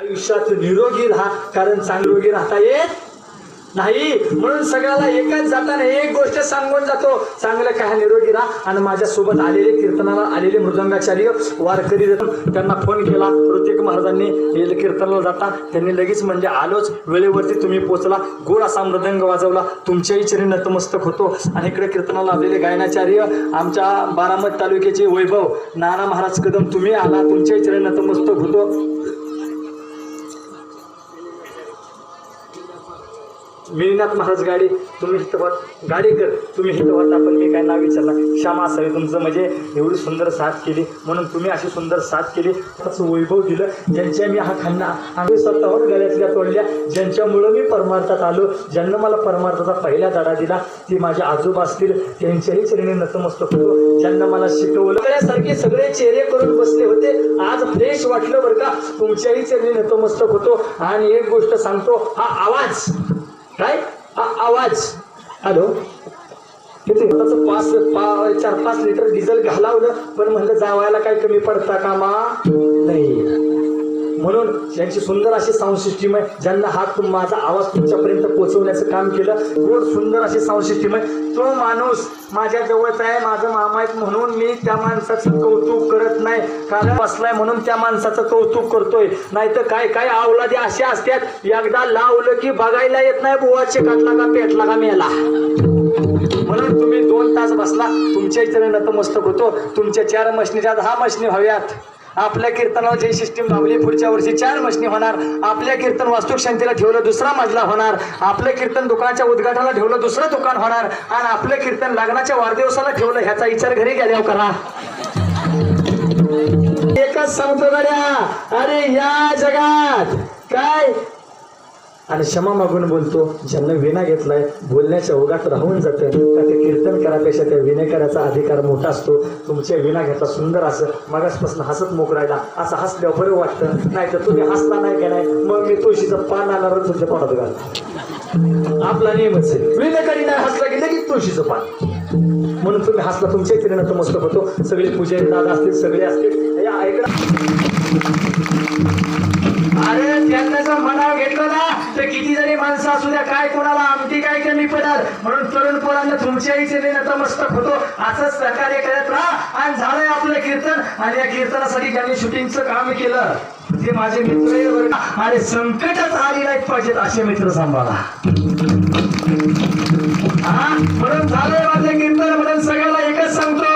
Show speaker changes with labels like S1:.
S1: आयुष्यात निरोगी राहा, कारण चांगलोगी राहता येत नाही. म्हणून सगळ्याला एकच जाताना एक गोष्ट सांगून जातो, चांगलं काय निरोगी राहा. आणि माझ्यासोबत आलेले कीर्तनाला आलेले मृदंगाचार्य वारकरी त्यांना फोन केला. ऋतिक महाराजांनी हे कीर्तनाला जाता त्यांनी लगेच म्हणजे आलोच, वेळेवरती तुम्ही पोचला, गोड असा मृदंग वाजवला, तुमच्याही चरणी नतमस्तक होतो. आणि इकडे कीर्तनाला आलेले गायनाचार्य आमच्या बारामती तालुक्याचे वैभव नाना महाराज कदम, तुम्ही आला, तुमच्याही चरणी नतमस्तक होतो. मिळनाथ महाराज गाडी, तुम्ही हितवत गाडीकर, तुम्ही हितवत. आपण मी काय नाव विचारला, श्यामा असावे तुमचं, म्हणजे एवढी सुंदर साथ केली म्हणून तुम्ही अशी सुंदर साथ केली. त्याचं वैभव दिलं, ज्यांच्या मी हा खन्ना आम्ही स्वतःवर गळ्यातल्या तोडल्या, ज्यांच्यामुळं मी परमार्थात आलो, ज्यांना मला परमार्थाचा पहिला धडा दिला ते माझे आजोबा असतील, त्यांच्याही चरणी नतमस्तक होतो. ज्यांना मला शिकवलं सारखे सगळे चेहरे करून बसले होते, आज फ्रेश वाटलं बरं का, तुमच्याही चरणी नतमस्तक होतो. आणि एक गोष्ट सांगतो, हा आवाज काय, हा आवाज, हॅलो, किती 4-5 लिटर डिझेल घालावलं, पण म्हणलं जावायला काही कमी पडता कामा नाही. म्हणून यांची सुंदर अशी साऊंड सिस्टीम आहे, ज्यांना हात माझा आवाज तुमच्यापर्यंत पोहोचवण्याचं काम केलं, गोड सुंदर अशी साऊंड सिस्टीम आहे. तो माणूस माझ्या जवळच आहे, माझं मामा आहेत म्हणून मी त्या माणसाचं कौतुक करत नाही, कारण बसलाय म्हणून त्या माणसाचं कौतुक करतोय. नाही तर काय काय अवलादी अशा असतात, एकदा लावलं की बघायला येत नाही, बुवाचे काटला का पेटला का मेला. म्हणून तुम्ही 2 तास बसला, तुमच्या इथे नतमस्तक होतो. तुमच्या 4 मशनीच्या 10 मशनी हव्यात. आपल्या कीर्तनावर जे सिस्टीम लावली, पुढच्या वर्षी 4 मशनी होणार. आपल्या कीर्तन वास्तुक शांतीला ठेवलं, 2रा मजला होणार. आपलं कीर्तन दुकानाच्या उद्घाटनाला ठेवलं, 2रं दुकान होणार. आणि आपलं कीर्तन लग्नाच्या वाढदिवसाला ठेवलं, ह्याचा विचार घरी गेल्यावर करा. एकच सांगतो गड्या, अरे या जगात काय, आणि क्षमा मागून बोलतो, ज्यांना विना घेतलाय बोलण्याच्या ओघात राहून जातं, का ते कीर्तन करापेक्षा त्या विनेकराचा अधिकार मोठा असतो. तुमच्या विना घेतला सुंदर असं मगासपासून हसत मोकरायला, असं हसल्यावर बरं वाटतं. नाही तर तुम्ही हसला नाही का नाही, मग मी तुळशीचं पान आणणार तुमच्या पोटात घालतो. आपला नियमच आहे, विनेकरी नाही हसला की लगेच तुळशीचं पान. म्हणून तुम्ही हसला, तुमच्या इथे नतमस्तक होतो. सगळे पुजारी दादा असतील, सगळे असतील, या अरे त्यांना जर मनावर घेतलं ना तर किती जरी माणसं असू द्या, काय कोणाला आमटी काय कमी पडणार. म्हणून तरुण पोरांना तुमच्या इथे नतमस्तक होतो. असंच सहकार्य करत राहा. आणि झालंय आपलं कीर्तन, आणि या कीर्तनासाठी ज्यांनी शूटिंगचं काम केलं ते माझे मित्र. अरे संकटच आली नाही पाहिजेत असे मित्र सांभाळा. हा म्हणून झालंय माझं कीर्तन, म्हणून सगळ्याला एकच सांगतो,